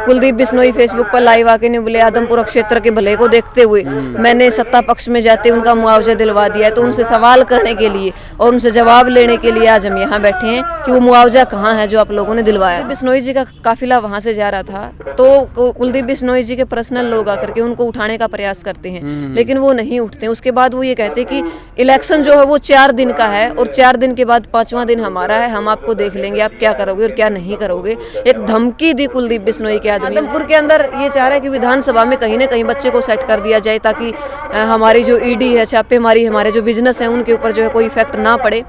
Kuldeep Bishnoi Facebook पर live आके ने बोले आदमपुर क्षेत्र के भले को देखते हुए मैंने सत्ता पक्ष में जाते उनका मुआवजा दिलवा दिया है। तो उनसे सवाल करने के लिए और उनसे जवाब लेने के लिए आज हम यहाँ बैठे हैं कि वो मुआवजा कहाँ है जो आप लोगों ने दिलवाया। बिश्नोई जी का काफिला वहां से जा रहा था तो कुलदीप बिश्नोई जी के पर्सनल लोग आकर के उनको उठाने का प्रयास करते हैं, लेकिन वो नहीं उठते। उसके बाद वो ये कहते कि इलेक्शन जो है वो 4 दिन का है और 4 दिन के बाद 5वां दिन हमारा है, हम आपको देख लेंगे आप क्या करोगे और क्या नहीं करोगे। एक धमकी दी कुलदीप बिश्नोई के आदमी। आदमपुर के अंदर ये चाह रहा है कि विधानसभा में कहीं ना कहीं बच्चे को सेट कर दिया जाए ताकि हमारी जो ईडी है, छापेमारी, हमारे जो बिजनेस है उनके ऊपर जो है कोई इफेक्ट ना पड़े।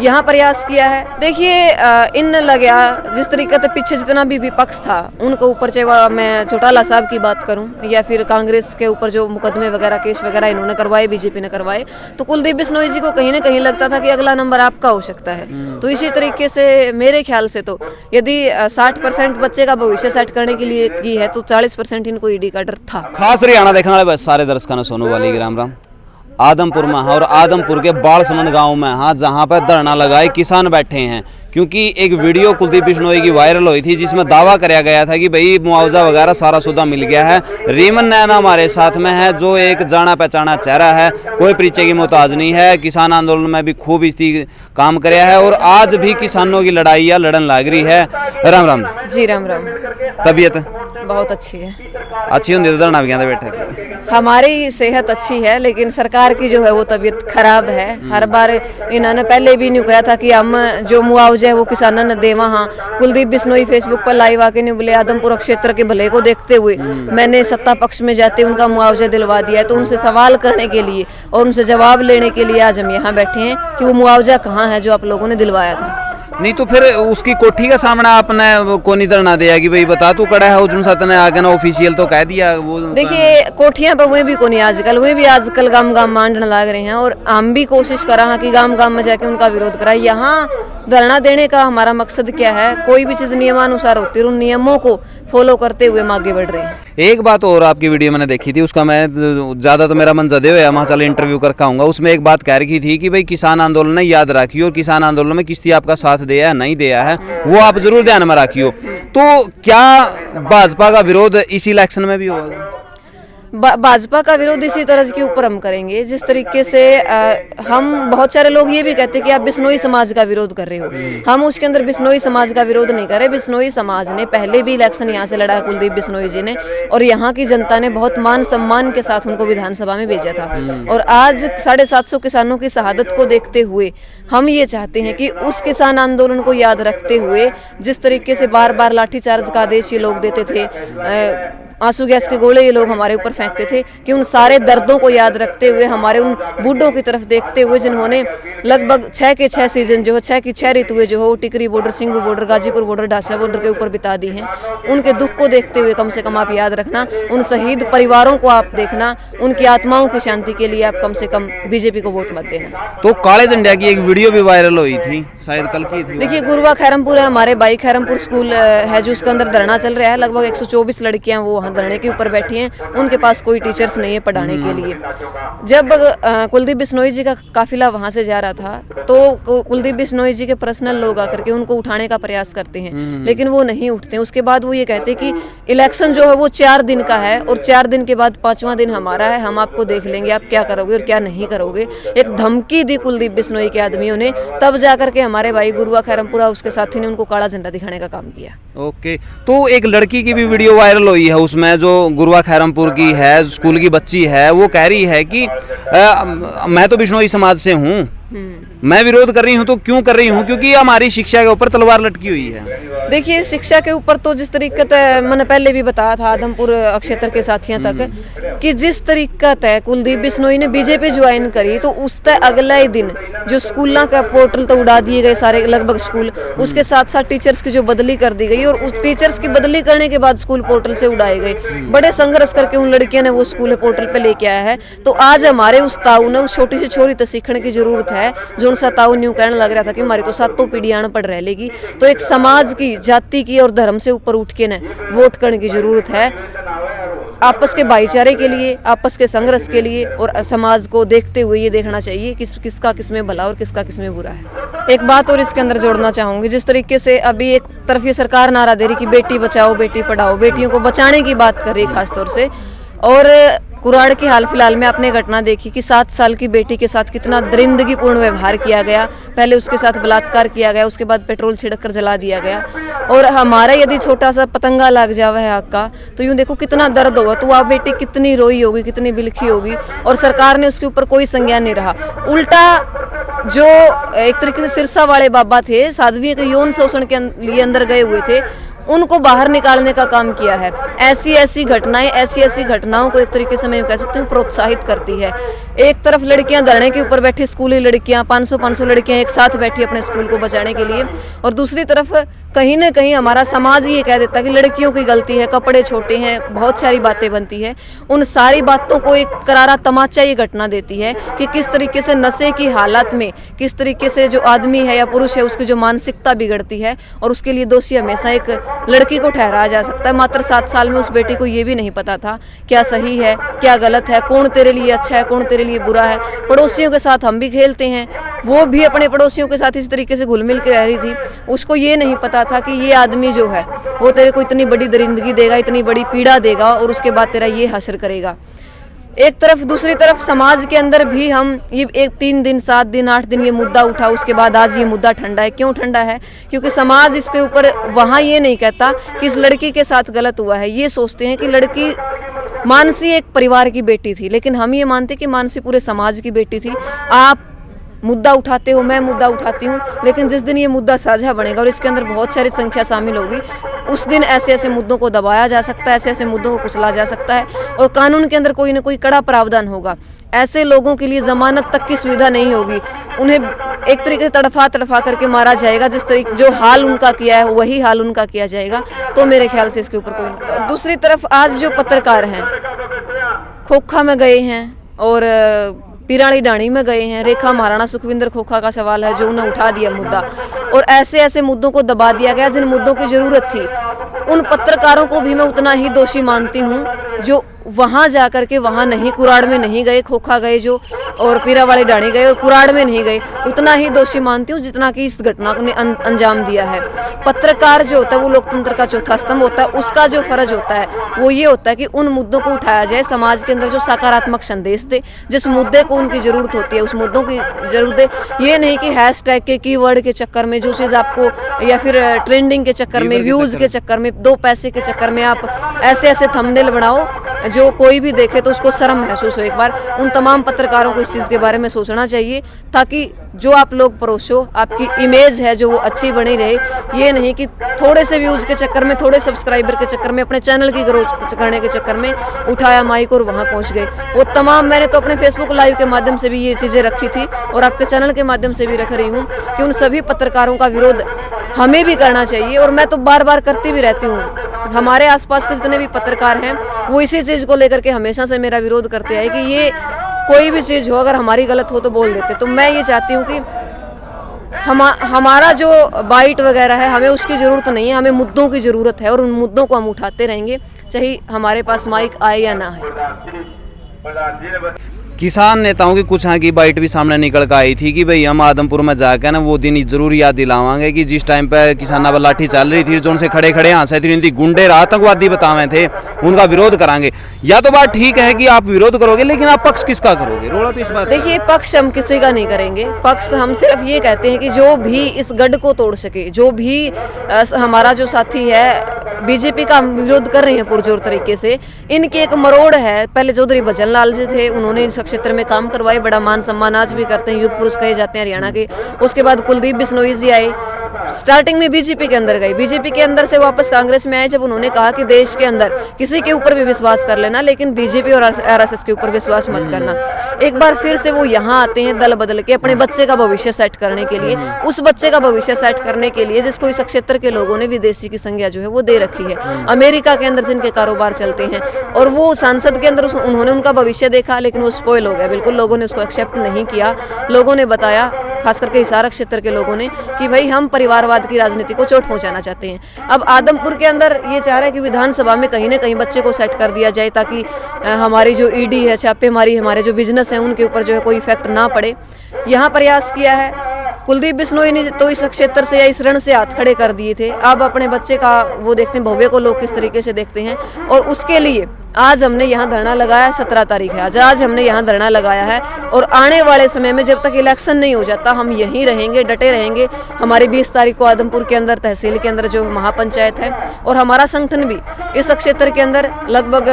यहाँ प्रयास किया है। देखिए इन लगा जिस तरीके से पीछे जितना भी विपक्ष था उनके ऊपर, चाहे मैं चौटाला साहब की बात करूं या फिर कांग्रेस के ऊपर जो मुकदमे वगैरह केस वगैरह इन्होंने करवाए, बीजेपी ने करवाए, तो कुलदीप बिश्नोई जी को कहीं ना कहीं लगता था कि अगला नंबर आपका हो सकता है। तो इसी तरीके से मेरे ख्याल से तो यदि 60% बच्चे का भविष्य सेट करने के लिए की है तो 40% इनको ईडी का डर था। खास हरियाणा देखने वाले सारे दर्शकों ने सोनू वाली राम राम। आदमपुर में और आदमपुर के बालसमंद गांव में हाँ, जहां पर धरना लगाए किसान बैठे हैं, क्योंकि एक वीडियो कुलदीप बिश्नोई की वायरल हुई थी जिसमें दावा कराया गया था कि भाई मुआवजा वगैरह सारा सुधा मिल गया है। रीमन नैना हमारे साथ में है जो एक जाना पहचाना चेहरा है, कोई परिचय की मोहताज नहीं है, किसान आंदोलन में भी खूब इसी काम कराया है और आज भी किसानों की लड़ाई या लड़न लाग रही है। राम राम जी। राम राम। तबीयत बहुत अच्छी है। अच्छी होंगी तो धरना भी बैठे। हमारी सेहत अच्छी है लेकिन सरकार की जो है वो तबीयत खराब है। हर बार इन्होंने पहले भी नहीं कहा था कि हम जो मुआवजा है वो किसानों ने देवा। हाँ, कुलदीप बिश्नोई फेसबुक पर लाइव आके ने बोले आदमपुर क्षेत्र के भले को देखते हुए मैंने सत्ता पक्ष में जाते उनका मुआवजा दिलवा दिया है। तो उनसे सवाल करने के लिए और उनसे जवाब लेने के लिए आज हम यहाँ बैठे हैं कि वो मुआवजा कहाँ है जो आप लोगों ने दिलवाया था। नहीं तो फिर उसकी कोठी का सामना आपने कोनी धरना दिया कि भाई बता तू कड़ा है उजन साथ ने आगे ना ऑफिशियल तो कह दिया वो। देखिए कोठियां पर वे भी कोनी आजकल, वे भी आजकल गांव गांव मांडने लग रहे हैं और हम भी कोशिश कर रहे हैं कि गांव गांव में जाके उनका विरोध कराए। यहाँ धरना देने का हमारा मकसद क्या है, कोई भी चीज नियमानुसार होती है, उन नियमों को फॉलो करते हुए हम आगे बढ़ रहे हैं। एक बात और आपकी वीडियो मैंने देखी थी, उसका मैं ज्यादा तो मेरा मन जदे हुआ वहाँ चल इंटरव्यू करके आऊंगा। उसमें एक बात कह रखी थी कि भाई किसान आंदोलन ने याद रखियो और किसान आंदोलन में किस्ती आपका साथ दिया है नहीं दिया है वो आप जरूर ध्यान में रखियो। तो क्या भाजपा का विरोध इस इलेक्शन में भी होगा? भाजपा का विरोध इसी तरह के ऊपर हम करेंगे जिस तरीके से हम बहुत सारे लोग ये भी कहते हैं कि आप बिश्नोई समाज का विरोध कर रहे हो। हम उसके अंदर बिश्नोई समाज का विरोध नहीं कर रहे। बिश्नोई समाज ने पहले भी इलेक्शन यहाँ से लड़ा है कुलदीप बिश्नोई जी ने, और यहाँ की जनता ने बहुत मान सम्मान के साथ उनको विधानसभा में भेजा था। और आज 750 किसानों की शहादत को देखते हुए हम ये चाहते हैं कि उस किसान आंदोलन को याद रखते हुए जिस तरीके से बार बार लाठीचार्ज का आदेश ये लोग देते थे, आंसू गैस के गोले ये लोग हमारे ऊपर फेंकते थे, कि उन सारे दर्दों को याद रखते हुए हमारे उन बूढ़ों की तरफ देखते हुए जिन्होंने लगभग 6 के 6 सीजन जो है 6 की 6 ऋतुएं जो है Tikri border, Singhu border, Ghazipur border, Dhansa border के ऊपर बिता दी हैं, उनके दुख को देखते हुए कम से कम आप याद रखना, उन शहीद परिवारों को आप देखना, उनकी आत्माओं की शांति के लिए आप कम से कम बीजेपी को वोट मत देना। तो काले झंडा की एक वीडियो भी वायरल हुई थी, शायद कल की थी। देखिए गुरुवा खैरमपुर है, हमारे भाई खैरमपुर स्कूल है जो उसके अंदर धरना चल रहा है। लगभग 124 लड़कियां वो वहाँ धरने के ऊपर बैठी हैं, उनके पास कोई टीचर्स नहीं है पढ़ाने के लिए। जब कुलदीप बिश्नोई जी का काफिला वहां से जा रहा था तो कुलदीप बिश्नोई जी के पर्सनल लोग आकर के उनको उठाने का प्रयास करते हैं, लेकिन वो नहीं उठते। उसके बाद वो ये कहते कि इलेक्शन जो है वो 4 दिन का है और 4 दिन के बाद 5वां दिन हमारा है, हम आपको देख लेंगे आप क्या करोगे और क्या नहीं करोगे। एक धमकी दी कुलदीप बिश्नोई के आदमियों ने, तब जाकर के हमारे भाई गुरुवा खैरमपुरा उसके साथी ने उनको काला झंडा दिखाने का काम किया। ओके, तो एक लड़की की भी वीडियो वायरल हुई है, उसमें जो गुरुवा खैरमपुर की है, स्कूल की बच्ची है, वो कह रही है कि मैं तो बिश्नोई समाज से हूँ, मैं विरोध कर रही हूँ। तो क्यों कर रही हूँ? क्योंकि हमारी शिक्षा के ऊपर तलवार लटकी हुई है। देखिए शिक्षा के ऊपर तो जिस तरीके मैंने पहले भी बताया था आदमपुर क्षेत्र के साथियों तक कि जिस तरीका कुलदीप बिश्नोई ने बीजेपी ज्वाइन करी तो उस अगला ही दिन जो स्कूलों का पोर्टल तो उड़ा दिए गए सारे लगभग स्कूल, उसके साथ साथ टीचर्स की जो बदली कर दी गई और उस टीचर्स की बदली करने के बाद स्कूल पोर्टल से उड़ाए गए। बड़े संघर्ष करके उन लड़कियों ने वो स्कूल पोर्टल पे लेके आया है। तो आज हमारे उस ताऊ ने उस छोटी सी छोरी तो सीखने की जरूरत है जो उनसा ताऊ न्यू कहने लग रहा था कि हमारी तो 7 पीढ़ियां पढ़ रह लेगी। तो एक समाज की, जाति की और धर्म से ऊपर उठ के न वोट करने की जरूरत है। आपस के भाईचारे के लिए, आपस के संघर्ष के लिए और समाज को देखते हुए ये देखना चाहिए किसका किसमें भला और किसका किसमें बुरा है। एक बात और इसके अंदर जोड़ना चाहूँगी, जिस तरीके से अभी एक तरफ ये सरकार नारा दे रही कि बेटी बचाओ बेटी पढ़ाओ, बेटियों को बचाने की बात कर रही खासतौर से, और कुराड़ की हाल फिलहाल में आपने घटना देखी कि 7 साल की बेटी के साथ कितना दरिंदगीपूर्ण व्यवहार किया गया। पहले उसके साथ बलात्कार किया गया, उसके बाद पेट्रोल छिड़क कर जला दिया गया। और हमारा यदि छोटा सा पतंगा लग जावा है आग का, तो यूं देखो कितना दर्द होगा। तो आप बेटी कितनी रोई होगी, कितनी बिलखी होगी, और सरकार ने उसके ऊपर कोई संज्ञान नहीं रहा। उल्टा जो एक तरीके से सिरसा वाले बाबा थे, साध्वी के यौन शोषण के लिए अंदर गए हुए थे, उनको बाहर निकालने का काम किया है। ऐसी ऐसी घटनाओं को एक तरीके से मैं कह सकती हूँ प्रोत्साहित करती है। एक तरफ लड़कियां धरने के ऊपर बैठी, स्कूली लड़कियां 500 लड़कियां एक साथ बैठी अपने स्कूल को बचाने के लिए, और दूसरी तरफ कहीं ना कहीं हमारा समाज ये कह देता है कि लड़कियों की गलती है, कपड़े छोटे हैं, बहुत सारी बातें बनती है। उन सारी बातों को एक करारा तमाचा ये घटना देती है कि किस तरीके से नशे की हालत में किस तरीके से जो आदमी है या पुरुष है उसकी जो मानसिकता बिगड़ती है, और उसके लिए दोषी हमेशा एक लड़की को ठहराया जा सकता है। मात्र 7 साल में उस बेटी को ये भी नहीं पता था क्या सही है क्या गलत है, कौन तेरे लिए अच्छा है कौन तेरे लिए बुरा है। पड़ोसियों के साथ हम भी खेलते हैं, वो भी अपने पड़ोसियों के साथ इस तरीके से घुल मिल के रह रही थी। उसको ये नहीं पता था कि ये आदमी जो है वो तेरे को इतनी बड़ी दरिंदगी देगा, इतनी बड़ी पीड़ा देगा, और उसके बाद तेरा ये हश्र करेगा। एक तरफ, दूसरी तरफ समाज के अंदर भी हम ये 3 दिन 7 दिन 8 दिन ये मुद्दा उठा, उसके बाद आज ये मुद्दा ठंडा है। क्यों ठंडा है? क्योंकि समाज इसके ऊपर वहाँ ये नहीं कहता कि इस लड़की के साथ गलत हुआ है, ये सोचते हैं कि लड़की मानसी एक परिवार की बेटी थी, लेकिन हम ये मानते कि मानसी पूरे समाज की बेटी थी। आप मुद्दा उठाते हो, मैं मुद्दा उठाती हूँ, लेकिन जिस दिन ये मुद्दा साझा बनेगा और इसके अंदर बहुत सारी संख्या शामिल होगी, उस दिन ऐसे ऐसे मुद्दों को दबाया जा सकता है, ऐसे ऐसे मुद्दों को कुचला जा सकता है, और कानून के अंदर कोई ना कोई कड़ा प्रावधान होगा। ऐसे लोगों के लिए जमानत तक की सुविधा नहीं होगी, उन्हें एक तरीके से तड़फा करके मारा जाएगा। जिस तरीके जो हाल उनका किया है वही हाल उनका किया जाएगा। तो मेरे ख्याल से इसके ऊपर कोई। दूसरी तरफ आज जो पत्रकार हैं खोखा में गए हैं और पिराड़ी डाणी में गए हैं, रेखा महाराणा सुखविंदर खोखा का सवाल है जो उन्हें उठा दिया मुद्दा, और ऐसे ऐसे मुद्दों को दबा दिया गया जिन मुद्दों की जरूरत थी। उन पत्रकारों को भी मैं उतना ही दोषी मानती हूँ जो वहाँ जा करके वहाँ नहीं, कुराड़ में नहीं गए, खोखा गए जो, और पीरा वाली डाणी गए और कुराड़ में नहीं गए, उतना ही दोषी मानती हूँ जितना कि इस घटना ने अंजाम दिया है। पत्रकार जो होता है वो लोकतंत्र का चौथा स्तंभ होता है, उसका जो फर्ज होता है वो ये होता है कि उन मुद्दों को उठाया जाए, समाज के अंदर जो सकारात्मक संदेश दे, जिस मुद्दे को उनकी जरूरत होती है उस मुद्दों की जरूरत दे। ये नहीं कि हैशटैग के कीवर्ड के चक्कर में जो चीज़ आपको, या फिर ट्रेंडिंग के चक्कर में, व्यूज़ के चक्कर में, 2 पैसे के चक्कर में आप ऐसे ऐसे थंबनेल बनाओ जो कोई भी देखे तो उसको शर्म महसूस हो। एक बार उन तमाम पत्रकारों को इस चीज़ के बारे में सोचना चाहिए, ताकि जो आप लोग परोसो, आपकी इमेज है जो वो अच्छी बनी रहे। ये नहीं कि थोड़े से व्यूज़ के चक्कर में, थोड़े सब्सक्राइबर के चक्कर में, अपने चैनल की ग्रोथ करने के चक्कर में उठाया माइक और वहाँ पहुँच गए। वो तमाम, मैंने तो अपने फेसबुक लाइव के माध्यम से भी ये चीज़ें रखी थी और आपके चैनल के माध्यम से भी रख रही हूँ कि उन सभी पत्रकारों का विरोध हमें भी करना चाहिए, और मैं तो बार बार करती भी रहती हूँ। हमारे आसपास के जितने भी पत्रकार हैं वो इसी चीज़ को लेकर के हमेशा से मेरा विरोध करते आए कि ये कोई भी चीज़ हो, अगर हमारी गलत हो तो बोल देते। तो मैं ये चाहती हूँ कि हमारा जो बाइट वगैरह है हमें उसकी ज़रूरत नहीं है, हमें मुद्दों की ज़रूरत है, और उन मुद्दों को हम उठाते रहेंगे चाहे हमारे पास माइक आए या ना आए। किसान नेताओं की कुछ यहाँ की बाइट भी सामने निकल कर आई थी कि भाई हम आदमपुर में जाकर ना वो दिन जरूर याद दिलावांगे कि जिस टाइम पे किसाना पर लाठी चल रही थी, जो उनसे खड़े खड़े हंसे थी, गुंडे आतंकवादी बतावे थे, उनका विरोध करांगे। या तो बात ठीक है कि आप विरोध करोगे, लेकिन आप पक्ष किसका करोगे? रोड़ा तो इस बात। देखिए, पक्ष हम किसी का नहीं करेंगे। पक्ष हम सिर्फ ये कहते हैं कि जो भी इस गढ़ को तोड़ सके, जो भी हमारा जो साथी है बीजेपी का हम विरोध कर रहे हैं पुरजोर तरीके से। इनकी एक मरोड़ है, पहले चौधरी भजन लाल जी थे, उन्होंने इस क्षेत्र में काम करवाए, बड़ा मान सम्मान आज भी करते हैं, युग पुरुष कहे जाते हैं हरियाणा के। उसके बाद कुलदीप बिश्नोई जी आए, स्टार्टिंग में बीजेपी के अंदर गए, बीजेपी के अंदर से वापस कांग्रेस में आए, जब उन्होंने कहा कि देश के अंदर किसी के ऊपर भी विश्वास कर लेना, लेकिन बीजेपी और आरएसएस के ऊपर विश्वास मत करना। एक बार फिर से वो यहाँ आते हैं दल बदल के, अपने बच्चे का भविष्य सेट करने के लिए। उस बच्चे का भविष्य सेट करने के लिए जिसको इस क्षेत्र के लोगों ने विदेशी की संज्ञा जो है वो दे रखी है, अमेरिका के अंदर जिनके कारोबार चलते हैं, और वो सांसद के अंदर उन्होंने उनका भविष्य देखा, लेकिन वो स्पॉइल हो गया बिल्कुल। लोगों ने उसको एक्सेप्ट नहीं किया। लोगों ने बताया खास करके हिसार क्षेत्र के लोगों ने कि भाई हम परिवारवाद की राजनीति को चोट पहुंचाना चाहते हैं। अब आदमपुर के अंदर ये चाह रहा है कि विधानसभा में कहीं ना कहीं बच्चे को सेट कर दिया जाए ताकि हमारी जो ईडी है, छापेमारी, हमारे जो बिजनेस हैं उनके ऊपर जो है कोई इफेक्ट ना पड़े। यहाँ प्रयास किया है। कुलदीप बिश्नोई ने तो इस क्षेत्र से या इस रण से हाथ खड़े कर दिए थे। अब अपने बच्चे का वो देखते हैं, भव्य को लोग किस तरीके से देखते हैं, और उसके लिए आज हमने यहाँ धरना लगाया। 17 तारीख है आज हमने यहाँ धरना लगाया है, और आने वाले समय में जब तक इलेक्शन नहीं हो जाता हम यहीं रहेंगे, डटे रहेंगे। हमारी 20 तारीख को आदमपुर के अंदर तहसील के अंदर जो महापंचायत है, और हमारा संगठन भी इस क्षेत्र के अंदर लगभग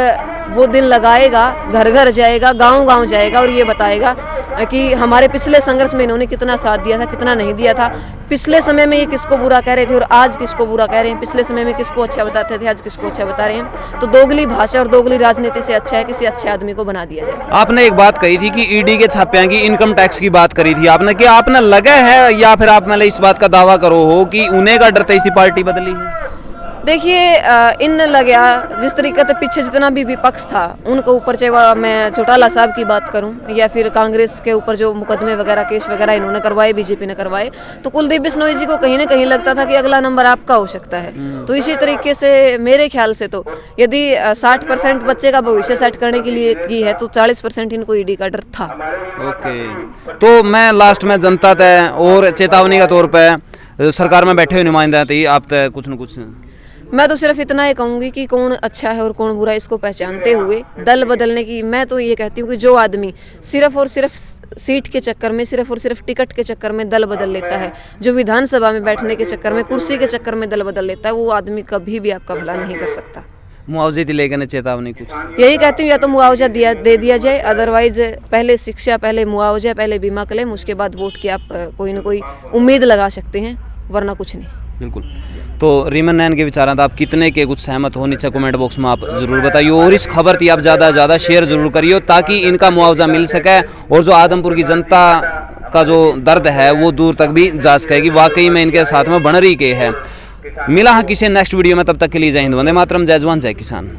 वो दिन लगाएगा, घर घर जाएगा, गांव गांव जाएगा, और ये बताएगा कि हमारे पिछले संघर्ष में इन्होंने कितना साथ दिया था, कितना नहीं दिया था। पिछले समय में ये किसको बुरा कह रहे थे और आज किसको बुरा कह रहे हैं। पिछले समय में किसको अच्छा बताते थे, आज किसको अच्छा बता रहे हैं। तो दोगली भाषा और दोगली राजनीति से अच्छा है किसी अच्छे आदमी को बना दिया जाए। आपने एक बात कही थी कि ईडी के छापे की, इनकम टैक्स की बात करी थी आपने, कि आपने लगा है या फिर आप मतलब इस बात का दावा करो हो कि उन्हें का डरते इसी पार्टी बदली है? देखिए, इन लग गया जिस तरीके से पीछे जितना भी विपक्ष था उनके ऊपर, चाहे वह मैं चौटाला साहब की बात करूं या फिर कांग्रेस के ऊपर जो मुकदमे वगैरह, केस वगैरह इन्होंने करवाए, बीजेपी ने करवाए, तो कुलदीप बिश्नोई जी को कहीं ना कहीं लगता था कि अगला नंबर आपका हो सकता है। तो इसी तरीके से मेरे ख्याल से तो यदि 60% बच्चे का भविष्य सेट करने के लिए की है तो 40% इनको ईडी का डर था। ओके, तो मैं लास्ट में जनता तय और चेतावनी का तौर पर सरकार में बैठे हुए नुमाइंदा थे, आप तय कुछ न कुछ। मैं तो सिर्फ इतना ही कहूँगी कि कौन अच्छा है और कौन बुरा है इसको पहचानते हुए दल बदलने की, मैं तो ये कहती हूँ कि जो आदमी सिर्फ और सिर्फ सीट के चक्कर में, सिर्फ और सिर्फ टिकट के चक्कर में दल बदल लेता है, जो विधानसभा में बैठने के चक्कर में, कुर्सी के चक्कर में दल बदल लेता है, वो आदमी कभी भी आपका भला नहीं कर सकता। मुआवजे दिलेगा ना चेतावनी कुछ? यही कहती हूँ, या तो मुआवजा दे दिया जाए, अदरवाइज पहले शिक्षा, पहले मुआवजा, पहले बीमा क्लेम, उसके बाद वोट की आप कोई ना कोई उम्मीद लगा सकते हैं, वरना कुछ नहीं। बिल्कुल। तो रीमन नैन के विचार आप कितने के कुछ सहमत हो, नीचे कमेंट बॉक्स में आप जरूर बताइए, और इस खबर थी आप ज़्यादा से ज़्यादा शेयर जरूर करिए ताकि इनका मुआवजा मिल सके और जो आदमपुर की जनता का जो दर्द है वो दूर तक भी जा सकेगी। वाकई में इनके साथ में बन रही के है। मिला है किसी नेक्स्ट वीडियो में, तब तक के लिए जय हिंद, वंदे मातरम, जय जवान, जय किसान।